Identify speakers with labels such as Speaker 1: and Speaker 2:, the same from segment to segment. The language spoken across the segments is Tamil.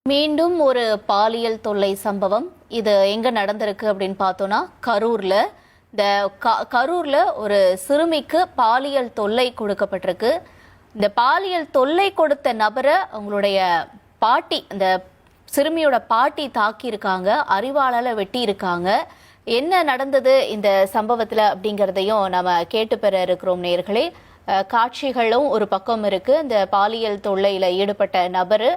Speaker 1: மீண்டும் ஒரு பாலியல் தொல்லை சம்பவம். இது எங்க நடந்திருக்கு அப்படின்னு பார்த்தோம்னா கரூர்ல ஒரு சிறுமிக்கு பாலியல் தொல்லை கொடுக்கப்பட்டிருக்கு. இந்த பாலியல் தொல்லை கொடுத்த நபரை அவங்களுடைய பாட்டி, அந்த சிறுமியோட பாட்டி தாக்கி இருக்காங்க, அரிவாளால வெட்டி இருக்காங்க. என்ன நடந்தது இந்த சம்பவத்துல அப்படிங்கிறதையும் நம்ம கேட்டு பெற இருக்கிறோம் நேயர்களே. காட்சிகளும் ஒரு பக்கம் இருக்கு. இந்த பாலியல் தொல்லையில ஈடுபட்ட நபரு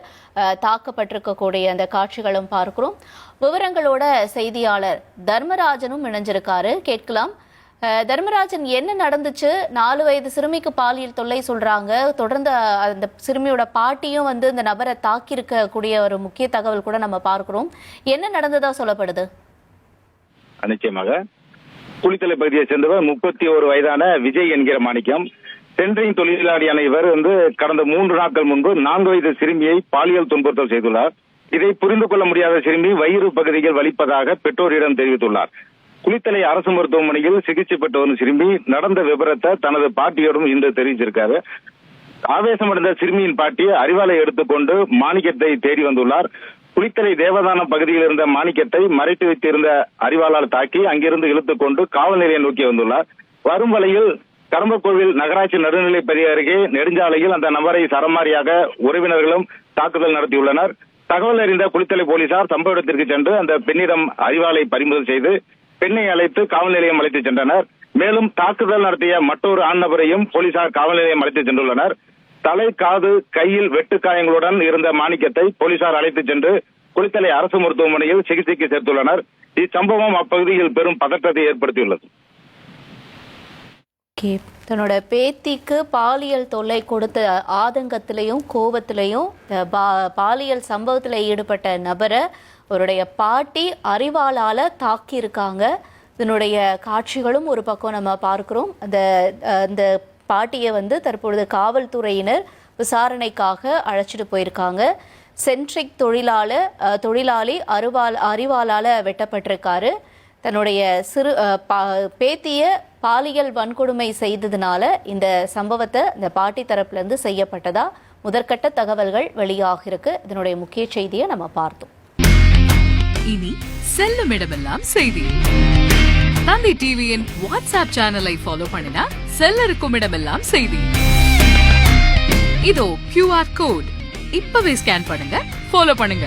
Speaker 1: தாக்கப்பட்டிருக்கக்கூடிய அந்த காட்சிகளும் பார்க்கிறோம். விவரங்களோட செய்தியாளர் தர்மராஜனும் இணைஞ்சிருக்காரு, கேட்கலாம். தர்மராஜன், என்ன நடந்துச்சு? 4 வயது சிறுமிக்கு பாலியல் தொல்லை சொல்றாங்க. தொடர்ந்து அந்த சிறுமியோட பாட்டியும் இந்த நபரை தாக்கியிருக்க கூடிய ஒரு முக்கிய தகவல் கூட நம்ம பார்க்கிறோம். என்ன நடந்ததா சொல்லப்படுது?
Speaker 2: நிச்சயமாக குளித்தலை பகுதியை சேர்ந்தவர் 31 வயதான விஜய் என்கிற மாணிக்கம். சென்ட்ரிங் தொழிலாளியான இவர் கடந்த 3 நாட்கள் முன்பு 4 வயது சிறுமியை பாலியல் துன்புறுத்தல் செய்துள்ளார். இதை புரிந்து கொள்ள முடியாத சிறுமி வயிறு பகுதிகள் வலிப்பதாக பெற்றோரிடம் தெரிவித்துள்ளார். குளித்தலை அரசு மருத்துவமனையில் சிகிச்சை பெற்று வரும் சிறுமி நடந்த விபரத்தை தனது பாட்டியோடும் இன்று தெரிவிச்சிருக்காரு. ஆவேசமடைந்த சிறுமியின் பாட்டி அரிவாளை எடுத்துக்கொண்டு மாணிக்கத்தை தேடி வந்துள்ளார். குளித்தலை தேவதானம் பகுதியில் இருந்த மாணிக்கத்தை மறைத்து வைத்திருந்த அரிவாளால் தாக்கி அங்கிருந்து இழுத்துக் கொண்டு காவல் நிலையம் நோக்கி வந்துள்ளார். வரும் வழியில் கரம்பக்கோவில் நகராட்சி நடுநிலைப்பள்ளி அருகே நெடுஞ்சாலையில் அந்த நபரை சரமாரியாக உறவினர்களும் தாக்குதல் நடத்தியுள்ளனர். தகவல் அறிந்த குளித்தலை போலீசார் சம்பவ இடத்திற்கு சென்று அந்த பெண்ணிடம் அரிவாளை பறிமுதல் செய்து பெண்ணை அழைத்து காவல் நிலையம் அழைத்துச் சென்றனர். மேலும் தாக்குதல் நடத்திய மற்றொரு ஆண் நபரையும் போலீசார் காவல் நிலையம் அழைத்துச் சென்றுள்ளனர். தலை, காது, கையில் வெட்டுக்காயங்களுடன் இருந்த மாணிக்கத்தை போலீசார் அழைத்துச் சென்று குளித்தலை அரசு மருத்துவமனையில் சிகிச்சைக்கு சேர்த்துள்ளனர். இச்சம்பவம் அப்பகுதியில் பெரும் பதற்றத்தை ஏற்படுத்தியுள்ளது.
Speaker 1: தன்னோட பேத்திக்கு பாலியல் தொல்லை கொடுத்த ஆதங்கத்திலையும் கோபத்திலையும் பாலியல் சம்பவத்தில் ஈடுபட்ட நபரை அவருடைய பாட்டி அரிவாளால தாக்கி இருக்காங்க. இதனுடைய காட்சிகளும் ஒரு பக்கம் நம்ம பார்க்கிறோம். அந்த பாட்டியை தற்பொழுது காவல்துறையினர் விசாரணைக்காக அழைச்சிட்டு போயிருக்காங்க. சென்ட்ரிக் தொழிலாளி அரிவாளால வெட்டப்பட்டிருக்காரு. தன்னுடைய பேத்திய பாலியல் வன்கொடுமை செய்ததுனால இந்த சம்பவத்தை இந்த பாட்டி தரப்புல இருந்து செய்யப்பட்டதா முதற்கட்ட தகவல்கள் வெளியாக இருக்கு. இதனுடைய முக்கிய செய்தியை நம்ம பார்த்தோம்.
Speaker 3: இனி செல்லும் இடமெல்லாம் செய்தி. தந்தி டிவியின் வாட்ஸ்அப் சேனலை ஃபாலோ பண்ணினா செல்ல இருக்கும் இடமெல்லாம் செய்தி. இதோ QR கோட் இப்பவே ஸ்கேன் பண்ணுங்க, ஃபாலோ பண்ணுங்க.